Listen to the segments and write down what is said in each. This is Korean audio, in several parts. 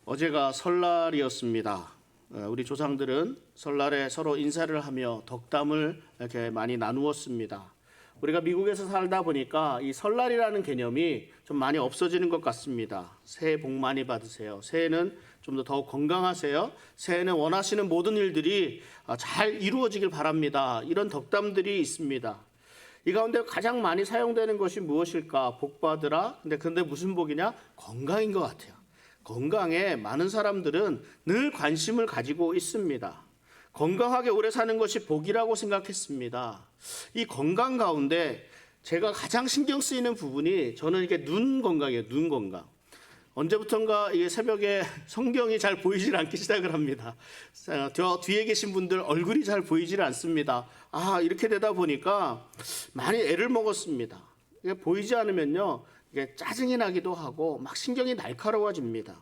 어제가 설날이었습니다. 우리 조상들은 설날에 서로 인사를 하며 덕담을 이렇게 많이 나누었습니다. 우리가 미국에서 살다 보니까 이 설날이라는 개념이 좀 많이 없어지는 것 같습니다. 새해 복 많이 받으세요. 새해는 좀 더 건강하세요. 새해는 원하시는 모든 일들이 잘 이루어지길 바랍니다. 이런 덕담들이 있습니다. 이 가운데 가장 많이 사용되는 것이 무엇일까? 복 받으라. 근데 무슨 복이냐? 건강인 것 같아요. 건강에 많은 사람들은 늘 관심을 가지고 있습니다. 건강하게 오래 사는 것이 복이라고 생각했습니다. 이 건강 가운데 제가 가장 신경 쓰이는 부분이 저는 이게 눈 건강이에요. 눈 건강. 언제부턴가 이게 새벽에 성경이 잘 보이질 않기 시작을 합니다. 저 뒤에 계신 분들 얼굴이 잘 보이질 않습니다. 이렇게 되다 보니까 많이 애를 먹었습니다. 이게 보이지 않으면요, 이게 짜증이 나기도 하고 막 신경이 날카로워집니다.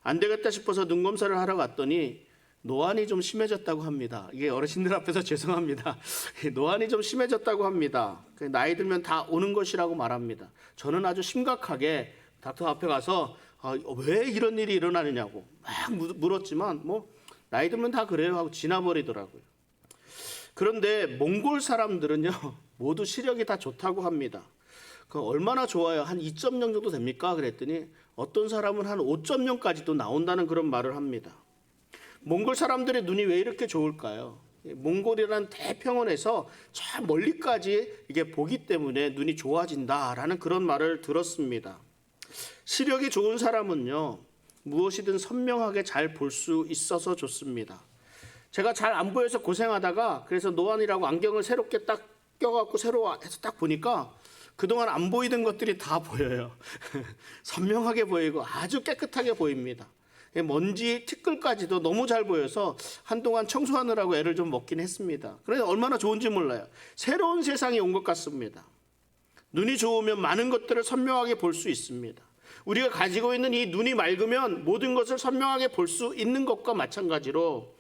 안 되겠다 싶어서 눈 검사를 하러 갔더니 노안이 좀 심해졌다고 합니다. 이게 어르신들 앞에서 죄송합니다. 노안이 좀 심해졌다고 합니다. 나이 들면 다 오는 것이라고 말합니다. 저는 아주 심각하게 닥터 앞에 가서 왜 이런 일이 일어나느냐고 막 물었지만 나이 들면 다 그래요 하고 지나버리더라고요. 그런데 몽골 사람들은요 모두 시력이 다 좋다고 합니다. 얼마나 좋아요? 한 2.0 정도 됩니까? 그랬더니 어떤 사람은 한 5.0까지도 나온다는 그런 말을 합니다. 몽골 사람들의 눈이 왜 이렇게 좋을까요? 몽골이라는 대평원에서 저 멀리까지 이게 보기 때문에 눈이 좋아진다라는 그런 말을 들었습니다. 시력이 좋은 사람은요 무엇이든 선명하게 잘 볼 수 있어서 좋습니다. 제가 잘 안 보여서 고생하다가 그래서 노안이라고 안경을 새롭게 딱 껴갖고 새로 해서 딱 보니까 그동안 안 보이던 것들이 다 보여요. 선명하게 보이고 아주 깨끗하게 보입니다. 먼지 티끌까지도 너무 잘 보여서 한동안 청소하느라고 애를 좀 먹긴 했습니다. 그래서 얼마나 좋은지 몰라요. 새로운 세상이 온 것 같습니다. 눈이 좋으면 많은 것들을 선명하게 볼 수 있습니다. 우리가 가지고 있는 이 눈이 맑으면 모든 것을 선명하게 볼 수 있는 것과 마찬가지로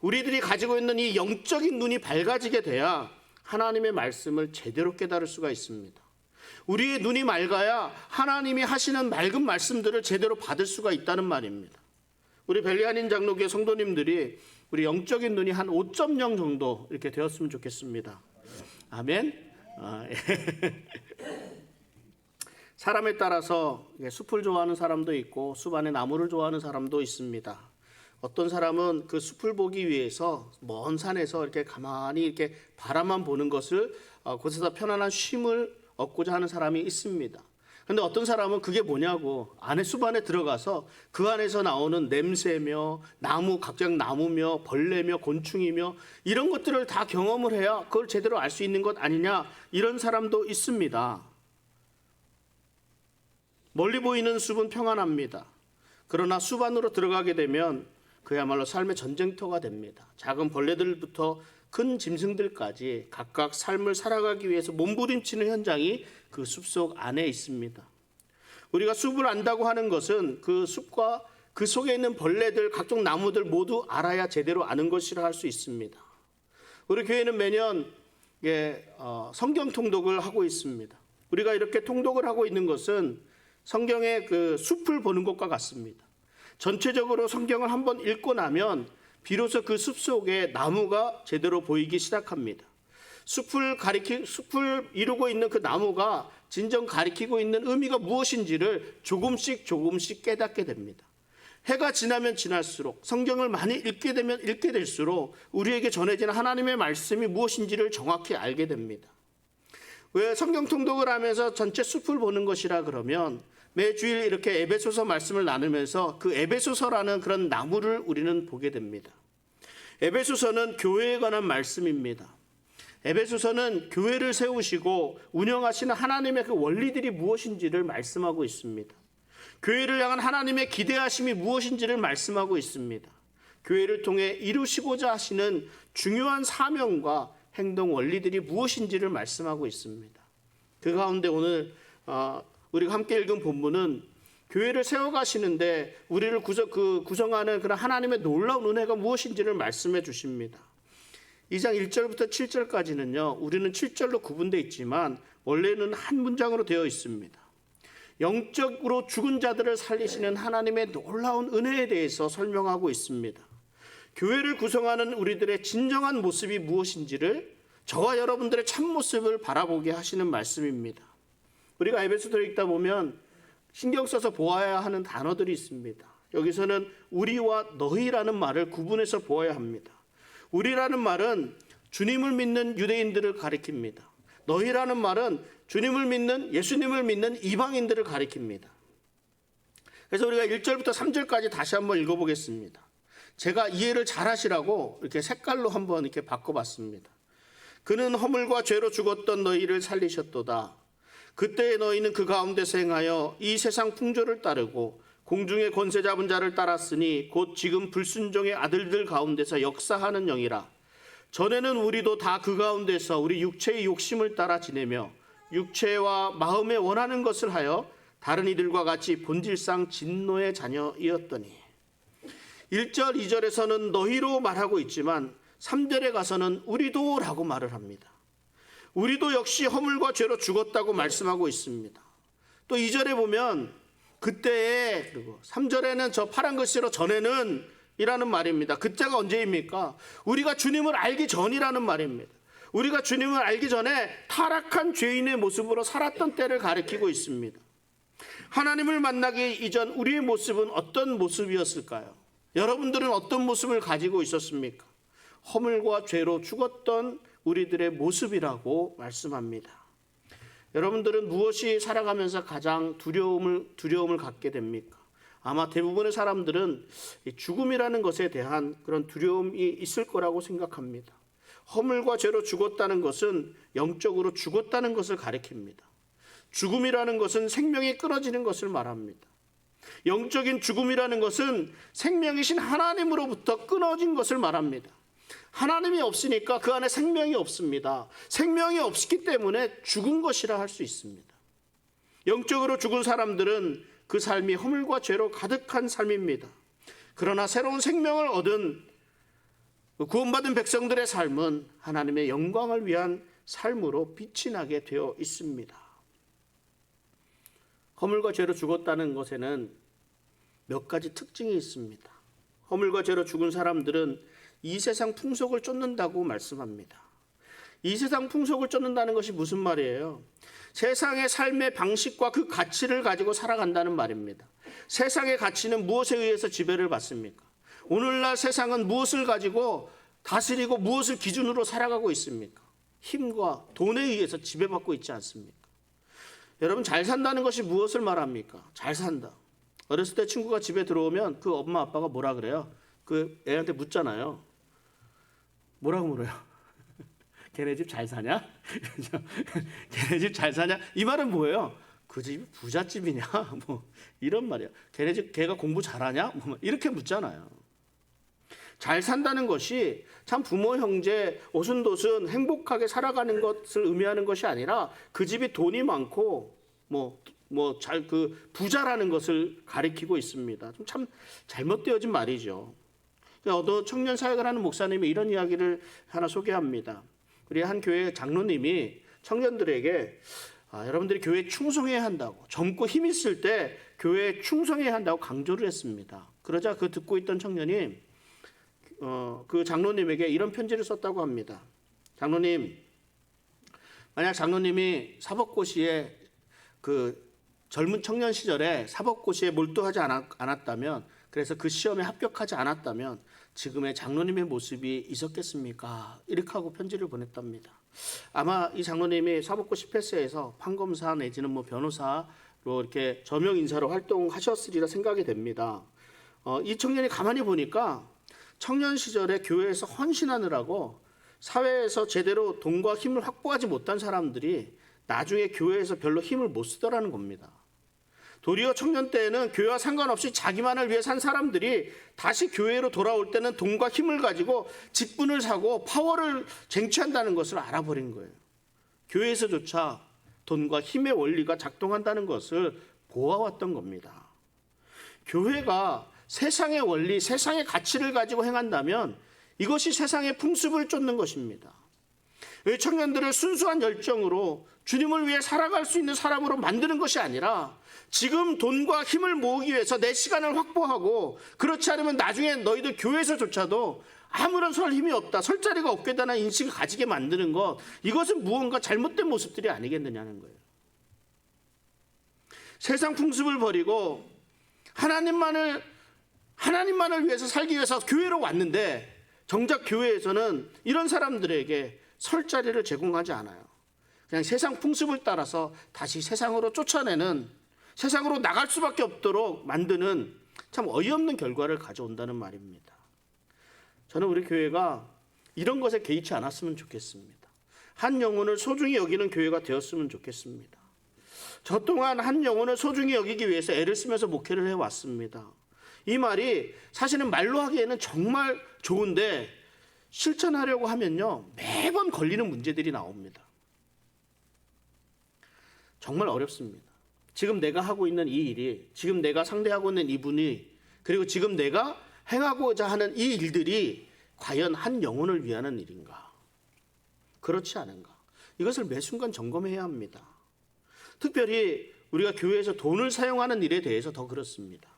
우리들이 가지고 있는 이 영적인 눈이 밝아지게 돼야 하나님의 말씀을 제대로 깨달을 수가 있습니다. 우리의 눈이 맑아야 하나님이 하시는 맑은 말씀들을 제대로 받을 수가 있다는 말입니다. 우리 벨리아닌 장로교회 성도님들이 우리 영적인 눈이 한 5.0 정도 이렇게 되었으면 좋겠습니다. 아멘. 사람에 따라서 숲을 좋아하는 사람도 있고 숲 안에 나무를 좋아하는 사람도 있습니다. 어떤 사람은 그 숲을 보기 위해서 먼 산에서 이렇게 가만히 이렇게 바라만 보는 것을 곳에서 편안한 쉼을 얻고자 하는 사람이 있습니다. 그런데 어떤 사람은 그게 뭐냐고 숲 안에 들어가서 그 안에서 나오는 냄새며 나무, 각종 나무며 벌레며 곤충이며 이런 것들을 다 경험을 해야 그걸 제대로 알 수 있는 것 아니냐, 이런 사람도 있습니다. 멀리 보이는 숲은 평안합니다. 그러나 숲 안으로 들어가게 되면 그야말로 삶의 전쟁터가 됩니다. 작은 벌레들부터 큰 짐승들까지 각각 삶을 살아가기 위해서 몸부림치는 현장이 그 숲속 안에 있습니다. 우리가 숲을 안다고 하는 것은 그 숲과 그 속에 있는 벌레들, 각종 나무들 모두 알아야 제대로 아는 것이라 할 수 있습니다. 우리 교회는 매년 성경 통독을 하고 있습니다. 우리가 이렇게 통독을 하고 있는 것은 성경의 그 숲을 보는 것과 같습니다. 전체적으로 성경을 한번 읽고 나면 비로소 그 숲 속에 나무가 제대로 보이기 시작합니다. 숲을 이루고 있는 그 나무가 진정 가리키고 있는 의미가 무엇인지를 조금씩 깨닫게 됩니다. 해가 지나면 지날수록 성경을 많이 읽게 되면 읽게 될수록 우리에게 전해지는 하나님의 말씀이 무엇인지를 정확히 알게 됩니다. 왜 성경 통독을 하면서 전체 숲을 보는 것이라 그러면 매주일 이렇게 에베소서 말씀을 나누면서 그 에베소서라는 그런 나무를 우리는 보게 됩니다. 에베소서는 교회에 관한 말씀입니다. 에베소서는 교회를 세우시고 운영하시는 하나님의 그 원리들이 무엇인지를 말씀하고 있습니다. 교회를 향한 하나님의 기대하심이 무엇인지를 말씀하고 있습니다. 교회를 통해 이루시고자 하시는 중요한 사명과 행동 원리들이 무엇인지를 말씀하고 있습니다. 그 가운데 오늘 우리가 함께 읽은 본문은 교회를 세워가시는데 우리를 구성하는 그런 하나님의 놀라운 은혜가 무엇인지를 말씀해 주십니다. 2장 1절부터 7절까지는요, 우리는 7절로 구분되어 있지만 원래는 한 문장으로 되어 있습니다. 영적으로 죽은 자들을 살리시는 하나님의 놀라운 은혜에 대해서 설명하고 있습니다. 교회를 구성하는 우리들의 진정한 모습이 무엇인지를 저와 여러분들의 참모습을 바라보게 하시는 말씀입니다. 우리가 에베소서를 읽다 보면 신경 써서 보아야 하는 단어들이 있습니다. 여기서는 우리와 너희라는 말을 구분해서 보아야 합니다. 우리라는 말은 주님을 믿는 유대인들을 가리킵니다. 너희라는 말은 주님을 믿는, 예수님을 믿는 이방인들을 가리킵니다. 그래서 우리가 1절부터 3절까지 다시 한번 읽어보겠습니다. 제가 이해를 잘 하시라고 이렇게 색깔로 한번 이렇게 바꿔봤습니다. 그는 허물과 죄로 죽었던 너희를 살리셨도다. 그때 너희는 그 가운데서 행하여 이 세상 풍조를 따르고 공중의 권세 잡은 자를 따랐으니 곧 지금 불순종의 아들들 가운데서 역사하는 영이라. 전에는 우리도 다 그 가운데서 우리 육체의 욕심을 따라 지내며 육체와 마음에 원하는 것을 하여 다른 이들과 같이 본질상 진노의 자녀이었더니. 1절, 2절에서는 너희로 말하고 있지만 3절에 가서는 우리도 라고 말을 합니다. 우리도 역시 허물과 죄로 죽었다고 말씀하고 있습니다. 또 2절에 보면 그때에, 그리고 3절에는 저 파란 글씨로 전에는 이라는 말입니다. 그때가 언제입니까? 우리가 주님을 알기 전이라는 말입니다. 우리가 주님을 알기 전에 타락한 죄인의 모습으로 살았던 때를 가리키고 있습니다. 하나님을 만나기 이전 우리의 모습은 어떤 모습이었을까요? 여러분들은 어떤 모습을 가지고 있었습니까? 허물과 죄로 죽었던 우리들의 모습이라고 말씀합니다. 여러분들은 무엇이 살아가면서 가장 두려움을 갖게 됩니까? 아마 대부분의 사람들은 죽음이라는 것에 대한 그런 두려움이 있을 거라고 생각합니다. 허물과 죄로 죽었다는 것은 영적으로 죽었다는 것을 가리킵니다. 죽음이라는 것은 생명이 끊어지는 것을 말합니다. 영적인 죽음이라는 것은 생명이신 하나님으로부터 끊어진 것을 말합니다. 하나님이 없으니까 그 안에 생명이 없습니다. 생명이 없기 때문에 죽은 것이라 할 수 있습니다. 영적으로 죽은 사람들은 그 삶이 허물과 죄로 가득한 삶입니다. 그러나 새로운 생명을 얻은 구원받은 백성들의 삶은 하나님의 영광을 위한 삶으로 빛이 나게 되어 있습니다. 허물과 죄로 죽었다는 것에는 몇 가지 특징이 있습니다. 허물과 죄로 죽은 사람들은 이 세상 풍속을 쫓는다고 말씀합니다. 이 세상 풍속을 쫓는다는 것이 무슨 말이에요? 세상의 삶의 방식과 그 가치를 가지고 살아간다는 말입니다. 세상의 가치는 무엇에 의해서 지배를 받습니까? 오늘날 세상은 무엇을 가지고 다스리고 무엇을 기준으로 살아가고 있습니까? 힘과 돈에 의해서 지배받고 있지 않습니까? 여러분, 잘 산다는 것이 무엇을 말합니까? 잘 산다. 어렸을 때 친구가 집에 들어오면 그 엄마 아빠가 뭐라 그래요? 그 애한테 묻잖아요. 뭐라고 물어요? 걔네 집 잘 사냐? 걔네 집 잘 사냐? 이 말은 뭐예요? 그 집이 부잣집이냐? 뭐 이런 말이야. 걔네 집 걔가 공부 잘하냐? 뭐 이렇게 묻잖아요. 잘 산다는 것이 참 부모 형제 오순도순 행복하게 살아가는 것을 의미하는 것이 아니라 그 집이 돈이 많고 그 부자라는 것을 가리키고 있습니다. 참 잘못되어진 말이죠. 어떤 청년 사역을 하는 목사님이 이런 이야기를 하나 소개합니다. 우리 한 교회 장로님이 청년들에게 여러분들이 교회에 충성해야 한다고, 젊고 힘 있을 때 교회에 충성해야 한다고 강조를 했습니다. 그러자 그 듣고 있던 청년이 그 장로님에게 이런 편지를 썼다고 합니다. 장로님, 만약 장로님이 사법고시에 그 젊은 청년 시절에 사법고시에 몰두하지 않았다면, 그래서 그 시험에 합격하지 않았다면 지금의 장로님의 모습이 있었겠습니까? 이렇게 하고 편지를 보냈답니다. 아마 이 장로님이 사법고시 패스해서 판검사 내지는 변호사로 이렇게 저명 인사로 활동하셨으리라 생각이 됩니다. 이 청년이 가만히 보니까 청년 시절에 교회에서 헌신하느라고 사회에서 제대로 돈과 힘을 확보하지 못한 사람들이 나중에 교회에서 별로 힘을 못 쓰더라는 겁니다. 도리어 청년 때에는 교회와 상관없이 자기만을 위해 산 사람들이 다시 교회로 돌아올 때는 돈과 힘을 가지고 직분을 사고 파워를 쟁취한다는 것을 알아버린 거예요. 교회에서조차 돈과 힘의 원리가 작동한다는 것을 보아왔던 겁니다. 교회가 세상의 원리, 세상의 가치를 가지고 행한다면 이것이 세상의 풍습을 쫓는 것입니다. 청년들을 순수한 열정으로 주님을 위해 살아갈 수 있는 사람으로 만드는 것이 아니라 지금 돈과 힘을 모으기 위해서 내 시간을 확보하고 그렇지 않으면 나중에 너희들 교회에서조차도 아무런 설 힘이 없다, 설 자리가 없게 되는 인식을 가지게 만드는 것, 이것은 무언가 잘못된 모습들이 아니겠느냐는 거예요. 세상 풍습을 버리고 하나님만을 위해서 살기 위해서 교회로 왔는데 정작 교회에서는 이런 사람들에게 설 자리를 제공하지 않아요. 그냥 세상 풍습을 따라서 다시 세상으로 쫓아내는, 세상으로 나갈 수밖에 없도록 만드는 참 어이없는 결과를 가져온다는 말입니다. 저는 우리 교회가 이런 것에 개의치 않았으면 좋겠습니다. 한 영혼을 소중히 여기는 교회가 되었으면 좋겠습니다. 저 동안 한 영혼을 소중히 여기기 위해서 애를 쓰면서 목회를 해왔습니다. 이 말이 사실은 말로 하기에는 정말 좋은데 실천하려고 하면요, 매번 걸리는 문제들이 나옵니다. 정말 어렵습니다. 지금 내가 하고 있는 이 일이, 지금 내가 상대하고 있는 이분이, 그리고 지금 내가 행하고자 하는 이 일들이 과연 한 영혼을 위하는 일인가? 그렇지 않은가? 이것을 매 순간 점검해야 합니다. 특별히 우리가 교회에서 돈을 사용하는 일에 대해서 더 그렇습니다.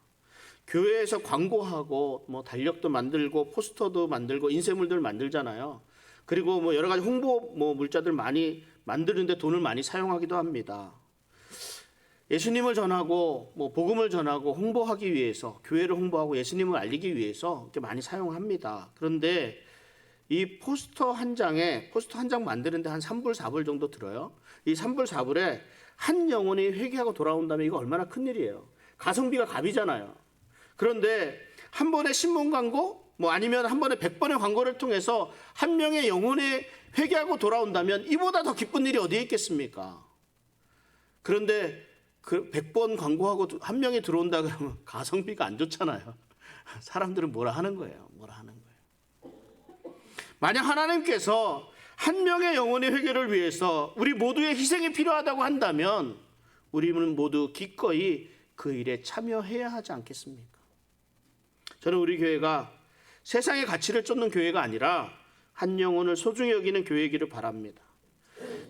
교회에서 광고하고 달력도 만들고 포스터도 만들고 인쇄물들 만들잖아요. 그리고 여러 가지 홍보 물자들 많이 만드는데 돈을 많이 사용하기도 합니다. 예수님을 전하고 복음을 전하고 홍보하기 위해서, 교회를 홍보하고 예수님을 알리기 위해서 이렇게 많이 사용합니다. 그런데 이 포스터 한 장 만드는데 한 3불 4불 정도 들어요. 이 3불 4불에 한 영혼이 회개하고 돌아온다면 이거 얼마나 큰일이에요. 가성비가 갑이잖아요. 그런데 한 번의 신문 광고, 아니면 한 번에 100번의 광고를 통해서 한 명의 영혼이 회개하고 돌아온다면 이보다 더 기쁜 일이 어디에 있겠습니까? 그런데 그 100번 광고하고 한 명이 들어온다 그러면 가성비가 안 좋잖아요. 사람들은 뭐라 하는 거예요. 만약 하나님께서 한 명의 영혼의 회개를 위해서 우리 모두의 희생이 필요하다고 한다면 우리는 모두 기꺼이 그 일에 참여해야 하지 않겠습니까? 저는 우리 교회가 세상의 가치를 쫓는 교회가 아니라 한 영혼을 소중히 여기는 교회이기를 바랍니다.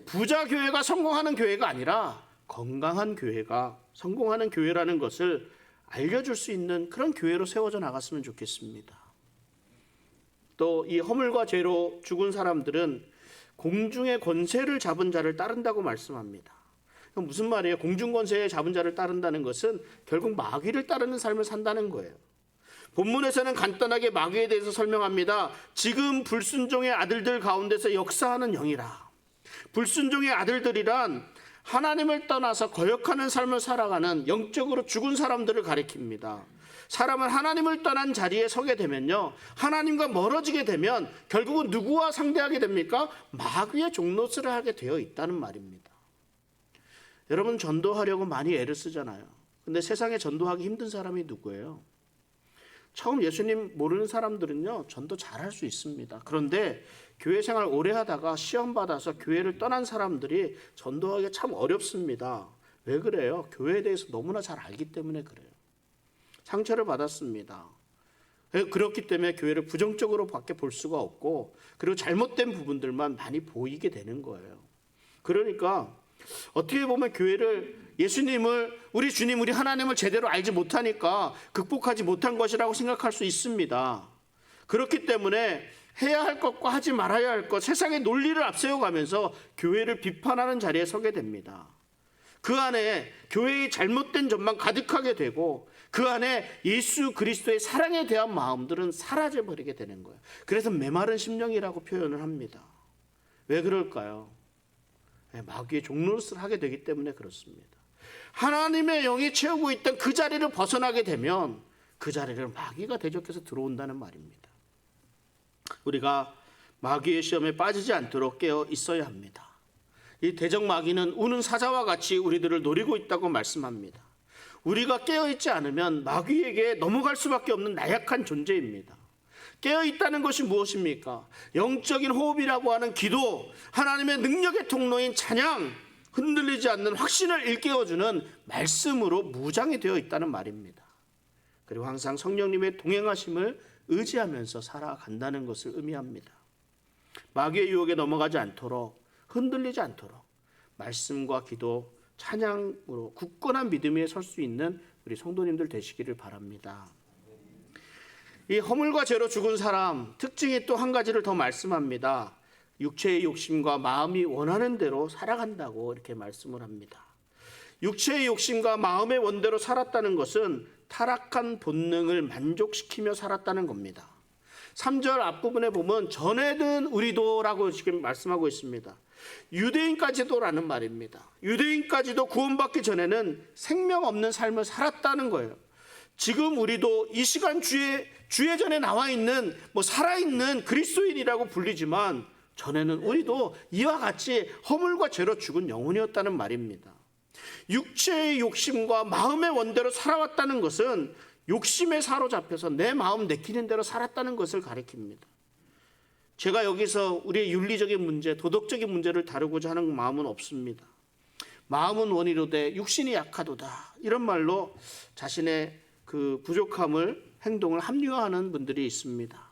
부자 교회가 성공하는 교회가 아니라 건강한 교회가 성공하는 교회라는 것을 알려줄 수 있는 그런 교회로 세워져 나갔으면 좋겠습니다. 또 이 허물과 죄로 죽은 사람들은 공중의 권세를 잡은 자를 따른다고 말씀합니다. 무슨 말이에요? 공중 권세에 잡은 자를 따른다는 것은 결국 마귀를 따르는 삶을 산다는 거예요. 본문에서는 간단하게 마귀에 대해서 설명합니다. 지금 불순종의 아들들 가운데서 역사하는 영이라. 불순종의 아들들이란 하나님을 떠나서 거역하는 삶을 살아가는 영적으로 죽은 사람들을 가리킵니다. 사람은 하나님을 떠난 자리에 서게 되면요, 하나님과 멀어지게 되면 결국은 누구와 상대하게 됩니까? 마귀의 종노릇을 하게 되어 있다는 말입니다. 여러분, 전도하려고 많이 애를 쓰잖아요. 근데 세상에 전도하기 힘든 사람이 누구예요? 처음 예수님 모르는 사람들은요, 전도 잘할 수 있습니다. 그런데 교회 생활 오래 하다가 시험 받아서 교회를 떠난 사람들이 전도하기 참 어렵습니다. 왜 그래요? 교회에 대해서 너무나 잘 알기 때문에 그래요. 상처를 받았습니다. 그렇기 때문에 교회를 부정적으로 밖에 볼 수가 없고, 그리고 잘못된 부분들만 많이 보이게 되는 거예요. 그러니까 어떻게 보면 교회를, 예수님을, 우리 주님, 우리 하나님을 제대로 알지 못하니까 극복하지 못한 것이라고 생각할 수 있습니다. 그렇기 때문에 해야 할 것과 하지 말아야 할 것, 세상의 논리를 앞세워가면서 교회를 비판하는 자리에 서게 됩니다. 그 안에 교회의 잘못된 점만 가득하게 되고, 그 안에 예수 그리스도의 사랑에 대한 마음들은 사라져버리게 되는 거예요. 그래서 메마른 심령이라고 표현을 합니다. 왜 그럴까요? 마귀의 종노릇을 하게 되기 때문에 그렇습니다. 하나님의 영이 채우고 있던 그 자리를 벗어나게 되면 그 자리를 마귀가 대적해서 들어온다는 말입니다. 우리가 마귀의 시험에 빠지지 않도록 깨어 있어야 합니다. 이 대적 마귀는 우는 사자와 같이 우리들을 노리고 있다고 말씀합니다. 우리가 깨어있지 않으면 마귀에게 넘어갈 수밖에 없는 나약한 존재입니다. 깨어있다는 것이 무엇입니까? 영적인 호흡이라고 하는 기도, 하나님의 능력의 통로인 찬양, 흔들리지 않는 확신을 일깨워주는 말씀으로 무장이 되어 있다는 말입니다. 그리고 항상 성령님의 동행하심을 의지하면서 살아간다는 것을 의미합니다. 마귀의 유혹에 넘어가지 않도록, 흔들리지 않도록 말씀과 기도, 찬양으로 굳건한 믿음 위에 설 수 있는 우리 성도님들 되시기를 바랍니다. 이 허물과 죄로 죽은 사람 특징이 또 한 가지를 더 말씀합니다. 육체의 욕심과 마음이 원하는 대로 살아간다고 이렇게 말씀을 합니다. 육체의 욕심과 마음의 원대로 살았다는 것은 타락한 본능을 만족시키며 살았다는 겁니다. 3절 앞부분에 보면 전에는 우리도라고 지금 말씀하고 있습니다. 유대인까지도라는 말입니다. 유대인까지도 구원받기 전에는 생명 없는 삶을 살았다는 거예요. 지금 우리도 이 시간 주예전에 나와 있는 살아있는 그리스도인이라고 불리지만 전에는 우리도 이와 같이 허물과 죄로 죽은 영혼이었다는 말입니다. 육체의 욕심과 마음의 원대로 살아왔다는 것은 욕심에 사로잡혀서 내 마음 내키는 대로 살았다는 것을 가리킵니다. 제가 여기서 우리의 윤리적인 문제, 도덕적인 문제를 다루고자 하는 마음은 없습니다. 마음은 원이로되 육신이 약하도다, 이런 말로 자신의 그 부족함을, 행동을 합리화하는 분들이 있습니다.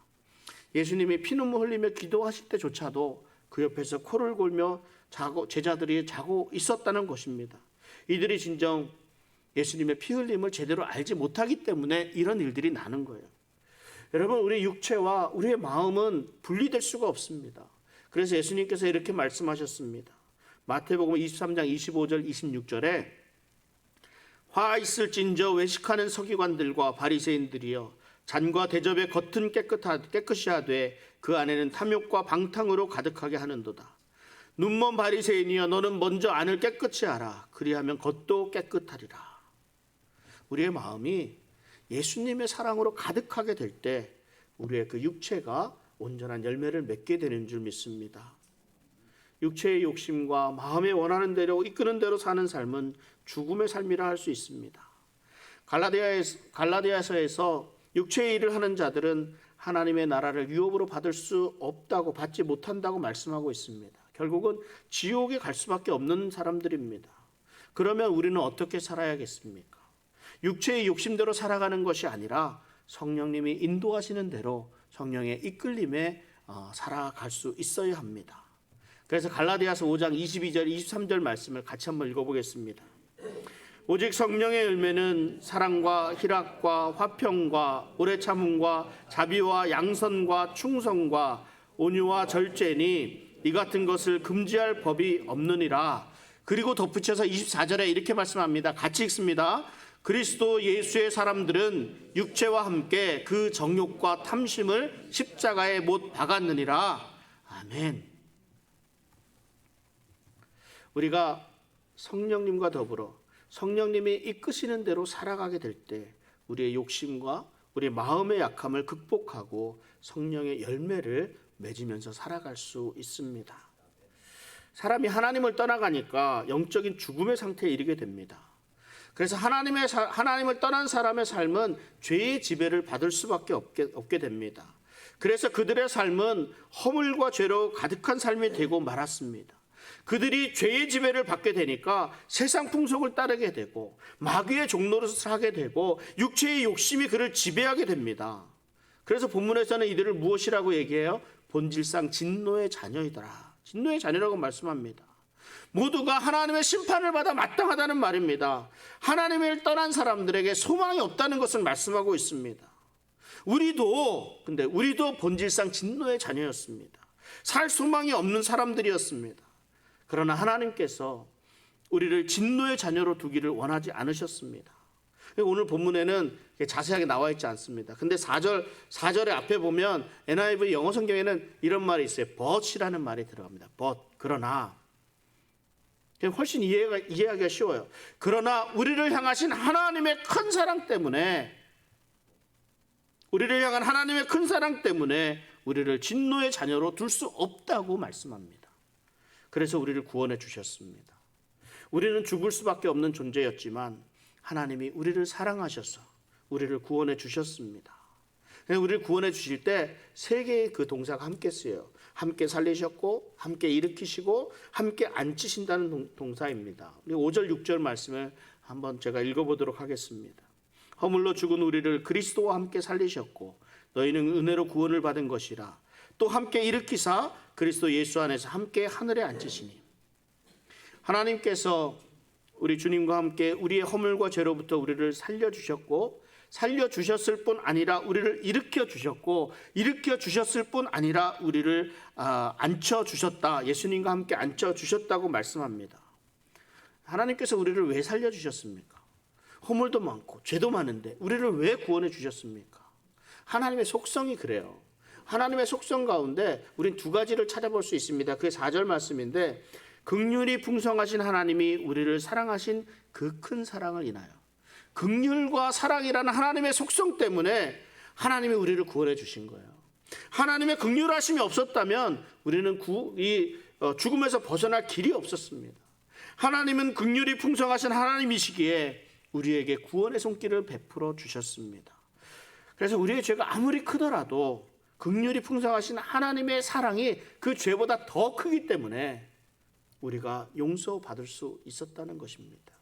예수님이 피눈물 흘리며 기도하실 때조차도 그 옆에서 코를 골며 제자들이 자고 있었다는 것입니다. 이들이 진정 예수님의 피 흘림을 제대로 알지 못하기 때문에 이런 일들이 나는 거예요. 여러분, 우리 육체와 우리의 마음은 분리될 수가 없습니다. 그래서 예수님께서 이렇게 말씀하셨습니다. 마태복음 23장 25절 26절에 화 있을진저 외식하는 서기관들과 바리새인들이여, 잔과 대접의 겉은 깨끗이 하되 그 안에는 탐욕과 방탕으로 가득하게 하는도다. 눈먼 바리새인이여, 너는 먼저 안을 깨끗이 하라. 그리하면 겉도 깨끗하리라. 우리의 마음이 예수님의 사랑으로 가득하게 될 때 우리의 그 육체가 온전한 열매를 맺게 되는 줄 믿습니다. 육체의 욕심과 마음에 원하는 대로 이끄는 대로 사는 삶은 죽음의 삶이라 할 수 있습니다. 갈라디아서에서 육체의 일을 하는 자들은 하나님의 나라를 유업으로 받을 수 없다고, 받지 못한다고 말씀하고 있습니다. 결국은 지옥에 갈 수밖에 없는 사람들입니다. 그러면 우리는 어떻게 살아야겠습니까? 육체의 욕심대로 살아가는 것이 아니라 성령님이 인도하시는 대로 성령의 이끌림에 살아갈 수 있어야 합니다. 그래서 갈라디아서 5장 22절 23절 말씀을 같이 한번 읽어보겠습니다. 오직 성령의 열매는 사랑과 희락과 화평과 오래 참음과 자비와 양선과 충성과 온유와 절제니 이 같은 것을 금지할 법이 없느니라. 그리고 덧붙여서 24절에 이렇게 말씀합니다. 같이 읽습니다. 그리스도 예수의 사람들은 육체와 함께 그 정욕과 탐심을 십자가에 못 박았느니라. 아멘. 우리가 성령님과 더불어 성령님이 이끄시는 대로 살아가게 될 때 우리의 욕심과 우리의 마음의 약함을 극복하고 성령의 열매를 맺으면서 살아갈 수 있습니다. 사람이 하나님을 떠나가니까 영적인 죽음의 상태에 이르게 됩니다. 그래서 하나님을 떠난 사람의 삶은 죄의 지배를 받을 수밖에 없게 됩니다. 그래서 그들의 삶은 허물과 죄로 가득한 삶이 되고 말았습니다. 그들이 죄의 지배를 받게 되니까 세상 풍속을 따르게 되고 마귀의 종노릇을 하게 되고 육체의 욕심이 그를 지배하게 됩니다. 그래서 본문에서는 이들을 무엇이라고 얘기해요? 본질상 진노의 자녀이더라. 진노의 자녀라고 말씀합니다. 모두가 하나님의 심판을 받아 마땅하다는 말입니다. 하나님을 떠난 사람들에게 소망이 없다는 것을 말씀하고 있습니다. 우리도 본질상 진노의 자녀였습니다. 살 소망이 없는 사람들이었습니다. 그러나 하나님께서 우리를 진노의 자녀로 두기를 원하지 않으셨습니다. 오늘 본문에는 자세하게 나와 있지 않습니다. 근데 4절의 앞에 보면 NIV 영어 성경에는 이런 말이 있어요. but이라는 말이 들어갑니다. but, 그러나. 훨씬 이해하기가 쉬워요. 그러나 우리를 향하신 하나님의 큰 사랑 때문에, 우리를 향한 하나님의 큰 사랑 때문에 우리를 진노의 자녀로 둘 수 없다고 말씀합니다. 그래서 우리를 구원해 주셨습니다. 우리는 죽을 수밖에 없는 존재였지만 하나님이 우리를 사랑하셔서 우리를 구원해 주셨습니다. 우리를 구원해 주실 때 세 개의 그 동사가 함께 쓰여요. 함께 살리셨고, 함께 일으키시고, 함께 앉히신다는 동사입니다. 5절 6절 말씀을 한번 제가 읽어보도록 하겠습니다. 허물로 죽은 우리를 그리스도와 함께 살리셨고 너희는 은혜로 구원을 받은 것이라. 또 함께 일으키사 그리스도 예수 안에서 함께 하늘에 앉으시니 하나님께서 우리 주님과 함께 우리의 허물과 죄로부터 우리를 살려주셨고 살려주셨을 뿐 아니라 우리를 일으켜주셨고 일으켜주셨을 뿐 아니라 우리를 앉혀주셨다. 예수님과 함께 앉혀주셨다고 말씀합니다. 하나님께서 우리를 왜 살려주셨습니까? 허물도 많고 죄도 많은데 우리를 왜 구원해 주셨습니까? 하나님의 속성이 그래요. 하나님의 속성 가운데 우린 두 가지를 찾아볼 수 있습니다. 그게 4절 말씀인데 긍휼이 풍성하신 하나님이 우리를 사랑하신 그 큰 사랑을 인하여 긍휼과 사랑이라는 하나님의 속성 때문에 하나님이 우리를 구원해 주신 거예요. 하나님의 긍휼하심이 없었다면 우리는 죽음에서 벗어날 길이 없었습니다. 하나님은 긍휼이 풍성하신 하나님이시기에 우리에게 구원의 손길을 베풀어 주셨습니다. 그래서 우리의 죄가 아무리 크더라도 긍휼이 풍성하신 하나님의 사랑이 그 죄보다 더 크기 때문에 우리가 용서받을 수 있었다는 것입니다.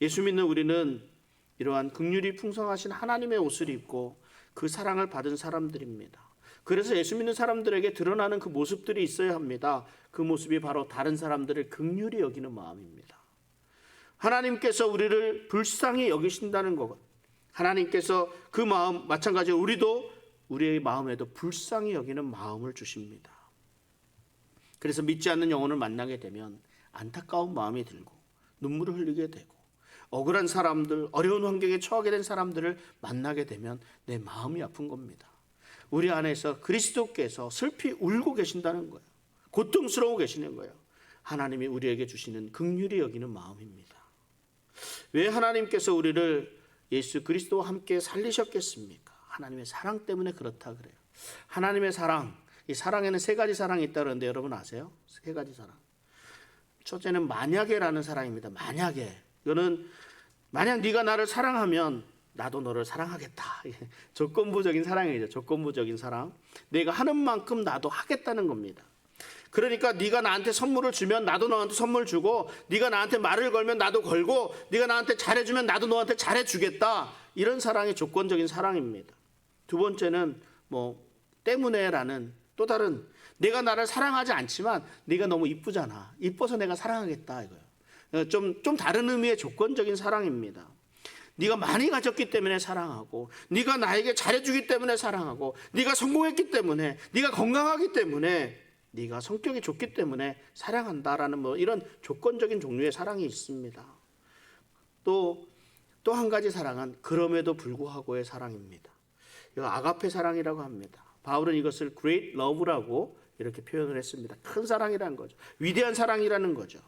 예수 믿는 우리는 이러한 긍휼이 풍성하신 하나님의 옷을 입고 그 사랑을 받은 사람들입니다. 그래서 예수 믿는 사람들에게 드러나는 그 모습들이 있어야 합니다. 그 모습이 바로 다른 사람들을 긍휼히 여기는 마음입니다. 하나님께서 우리를 불쌍히 여기신다는 것, 하나님께서 그 마음 마찬가지로 우리도 우리의 마음에도 불쌍히 여기는 마음을 주십니다. 그래서 믿지 않는 영혼을 만나게 되면 안타까운 마음이 들고 눈물을 흘리게 되고 억울한 사람들, 어려운 환경에 처하게 된 사람들을 만나게 되면 내 마음이 아픈 겁니다. 우리 안에서 그리스도께서 슬피 울고 계신다는 거예요. 고통스러워 계시는 거예요. 하나님이 우리에게 주시는 긍휼히 여기는 마음입니다. 왜 하나님께서 우리를 예수 그리스도와 함께 살리셨겠습니까? 하나님의 사랑 때문에 그렇다 그래요. 하나님의 사랑, 이 사랑에는 세 가지 사랑이 있다 그러는데 여러분 아세요? 세 가지 사랑. 첫째는 만약에라는 사랑입니다. 만약에. 이거는 만약 네가 나를 사랑하면 나도 너를 사랑하겠다. 조건부적인 사랑이죠. 조건부적인 사랑. 내가 하는 만큼 나도 하겠다는 겁니다. 그러니까 네가 나한테 선물을 주면 나도 너한테 선물 주고, 네가 나한테 말을 걸면 나도 걸고, 네가 나한테 잘해주면 나도 너한테 잘해주겠다. 이런 사랑이 조건적인 사랑입니다. 두 번째는 때문에라는 또 다른, 내가 나를 사랑하지 않지만 네가 너무 이쁘잖아. 이뻐서 내가 사랑하겠다 이거예요. 좀 다른 의미의 조건적인 사랑입니다. 네가 많이 가졌기 때문에 사랑하고, 네가 나에게 잘해주기 때문에 사랑하고, 네가 성공했기 때문에, 네가 건강하기 때문에, 네가 성격이 좋기 때문에 사랑한다라는 이런 조건적인 종류의 사랑이 있습니다. 또 한 가지 사랑은 그럼에도 불구하고의 사랑입니다. 이거 아가페 사랑이라고 합니다. 바울은 이것을 great love라고 이렇게 표현을 했습니다. 큰 사랑이라는 거죠. 위대한 사랑이라는 거죠.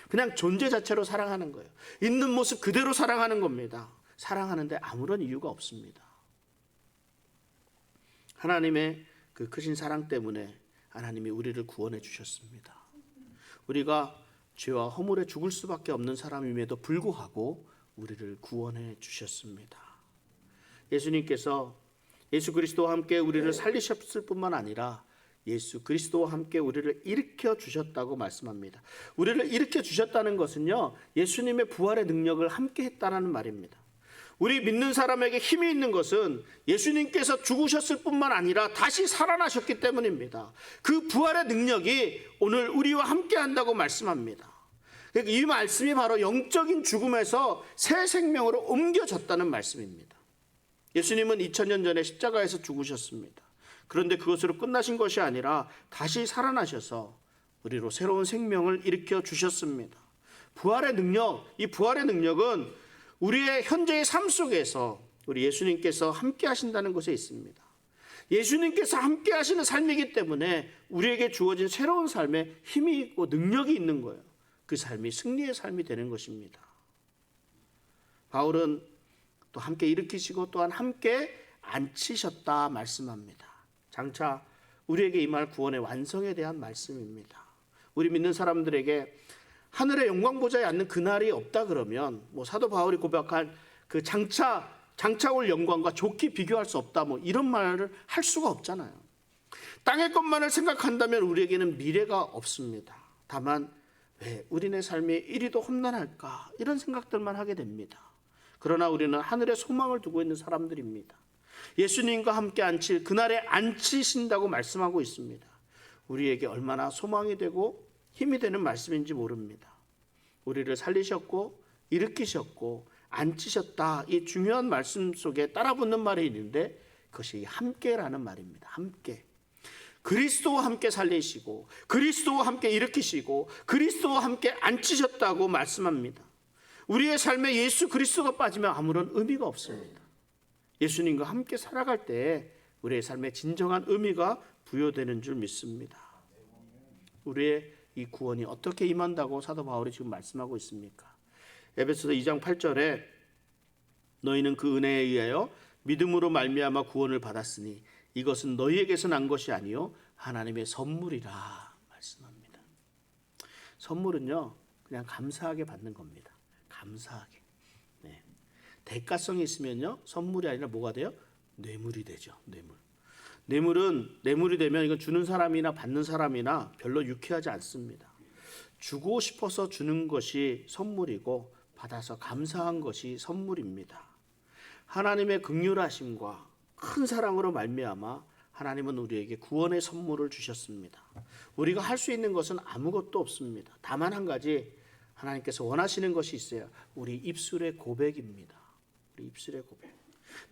그냥 존재 자체로 사랑하는 거예요. 있는 모습 그대로 사랑하는 겁니다. 사랑하는데 아무런 이유가 없습니다. 하나님의 그 크신 사랑 때문에 하나님이 우리를 구원해 주셨습니다. 우리가 죄와 허물에 죽을 수밖에 없는 사람임에도 불구하고 우리를 구원해 주셨습니다. 예수님께서 예수 그리스도와 함께 우리를 살리셨을 뿐만 아니라 예수 그리스도와 함께 우리를 일으켜 주셨다고 말씀합니다. 우리를 일으켜 주셨다는 것은요, 예수님의 부활의 능력을 함께 했다는 말입니다. 우리 믿는 사람에게 힘이 있는 것은 예수님께서 죽으셨을 뿐만 아니라 다시 살아나셨기 때문입니다. 그 부활의 능력이 오늘 우리와 함께 한다고 말씀합니다. 이 말씀이 바로 영적인 죽음에서 새 생명으로 옮겨졌다는 말씀입니다. 예수님은 2000년 전에 십자가에서 죽으셨습니다. 그런데 그것으로 끝나신 것이 아니라 다시 살아나셔서 우리로 새로운 생명을 일으켜 주셨습니다. 부활의 능력, 이 부활의 능력은 우리의 현재의 삶 속에서 우리 예수님께서 함께 하신다는 것에 있습니다. 예수님께서 함께 하시는 삶이기 때문에 우리에게 주어진 새로운 삶에 힘이 있고 능력이 있는 거예요. 그 삶이 승리의 삶이 되는 것입니다. 바울은 또 함께 일으키시고 또한 함께 앉히셨다 말씀합니다. 장차 우리에게 임할 구원의 완성에 대한 말씀입니다. 우리 믿는 사람들에게 하늘의 영광 보좌에 앉는 그날이 없다 그러면 사도 바울이 고백한 그 장차 올 영광과 좋게 비교할 수 없다 이런 말을 할 수가 없잖아요. 땅의 것만을 생각한다면 우리에게는 미래가 없습니다. 다만 왜 우리네 삶이 이리도 험난할까 이런 생각들만 하게 됩니다. 그러나 우리는 하늘에 소망을 두고 있는 사람들입니다. 예수님과 함께 앉힐 그날에 앉히신다고 말씀하고 있습니다. 우리에게 얼마나 소망이 되고 힘이 되는 말씀인지 모릅니다. 우리를 살리셨고 일으키셨고 앉히셨다. 이 중요한 말씀 속에 따라붙는 말이 있는데 그것이 함께라는 말입니다. 함께. 그리스도와 함께 살리시고 그리스도와 함께 일으키시고 그리스도와 함께 앉히셨다고 말씀합니다. 우리의 삶에 예수 그리스도가 빠지면 아무런 의미가 없습니다. 예수님과 함께 살아갈 때 우리의 삶에 진정한 의미가 부여되는 줄 믿습니다. 우리의 이 구원이 어떻게 임한다고 사도 바울이 지금 말씀하고 있습니까? 에베소서 2장 8절에 너희는 그 은혜에 의하여 믿음으로 말미암아 구원을 받았으니 이것은 너희에게서 난 것이 아니요 하나님의 선물이라 말씀합니다. 선물은요 그냥 감사하게 받는 겁니다. 감사하게. 네. 대가성이 있으면요 선물이 아니라 뭐가 돼요? 뇌물이 되죠. 뇌물이 되면 이건 주는 사람이나 받는 사람이나 별로 유쾌하지 않습니다. 주고 싶어서 주는 것이 선물이고 받아서 감사한 것이 선물입니다. 하나님의 긍휼하심과 큰 사랑으로 말미암아 하나님은 우리에게 구원의 선물을 주셨습니다. 우리가 할 수 있는 것은 아무것도 없습니다. 다만 한 가지 하나님께서 원하시는 것이 있어요. 우리 입술의 고백입니다. 우리 입술의 고백.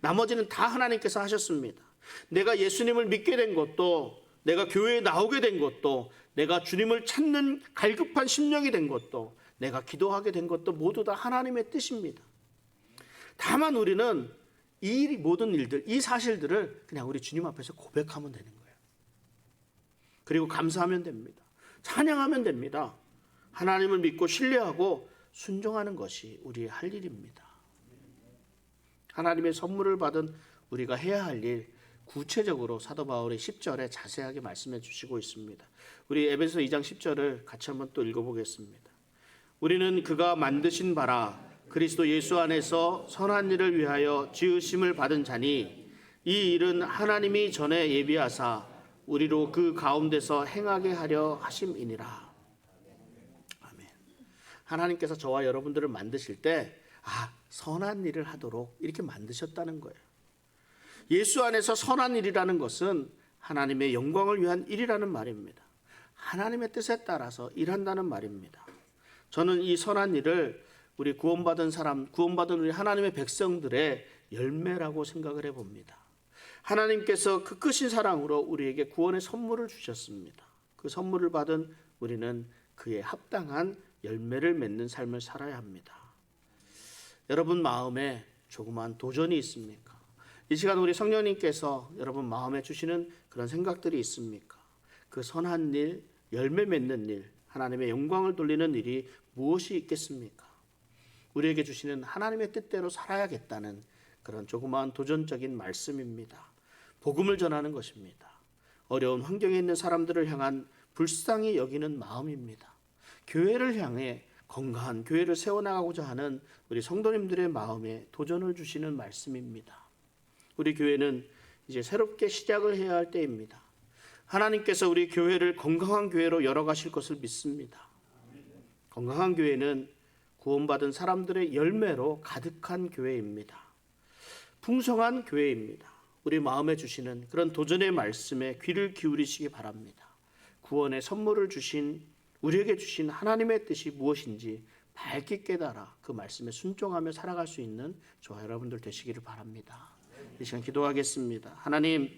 나머지는 다 하나님께서 하셨습니다. 내가 예수님을 믿게 된 것도, 내가 교회에 나오게 된 것도, 내가 주님을 찾는 갈급한 심령이 된 것도, 내가 기도하게 된 것도 모두 다 하나님의 뜻입니다. 다만 우리는 이 모든 일들, 이 사실들을 그냥 우리 주님 앞에서 고백하면 되는 거예요. 그리고 감사하면 됩니다. 찬양하면 됩니다. 하나님을 믿고 신뢰하고 순종하는 것이 우리의 할 일입니다. 하나님의 선물을 받은 우리가 해야 할 일, 구체적으로 사도 바울이 10절에 자세하게 말씀해 주시고 있습니다. 우리 에베소 2장 10절을 같이 한번 또 읽어보겠습니다. 우리는 그가 만드신 바라 그리스도 예수 안에서 선한 일을 위하여 지으심을 받은 자니 이 일은 하나님이 전에 예비하사 우리로 그 가운데서 행하게 하려 하심이니라. 아멘. 하나님께서 저와 여러분들을 만드실 때 선한 일을 하도록 이렇게 만드셨다는 거예요. 예수 안에서 선한 일이라는 것은 하나님의 영광을 위한 일이라는 말입니다. 하나님의 뜻에 따라서 일한다는 말입니다. 저는 이 선한 일을 우리 구원받은 사람, 구원받은 우리 하나님의 백성들의 열매라고 생각을 해봅니다. 하나님께서 그 크신 사랑으로 우리에게 구원의 선물을 주셨습니다. 그 선물을 받은 우리는 그에 합당한 열매를 맺는 삶을 살아야 합니다. 여러분 마음에 조그만 도전이 있습니까? 이 시간 우리 성령님께서 여러분 마음에 주시는 그런 생각들이 있습니까? 그 선한 일, 열매 맺는 일, 하나님의 영광을 돌리는 일이 무엇이 있겠습니까? 우리에게 주시는 하나님의 뜻대로 살아야겠다는 그런 조그마한 도전적인 말씀입니다. 복음을 전하는 것입니다. 어려운 환경에 있는 사람들을 향한 불쌍히 여기는 마음입니다. 교회를 향해 건강한 교회를 세워나가고자 하는 우리 성도님들의 마음에 도전을 주시는 말씀입니다. 우리 교회는 이제 새롭게 시작을 해야 할 때입니다. 하나님께서 우리 교회를 건강한 교회로 열어가실 것을 믿습니다. 건강한 교회는 구원받은 사람들의 열매로 가득한 교회입니다. 풍성한 교회입니다. 우리 마음에 주시는 그런 도전의 말씀에 귀를 기울이시기 바랍니다. 구원의 선물을 주신 우리에게 주신 하나님의 뜻이 무엇인지 밝게 깨달아 그 말씀에 순종하며 살아갈 수 있는 저와 여러분들 되시기를 바랍니다. 이 시간 기도하겠습니다. 하나님,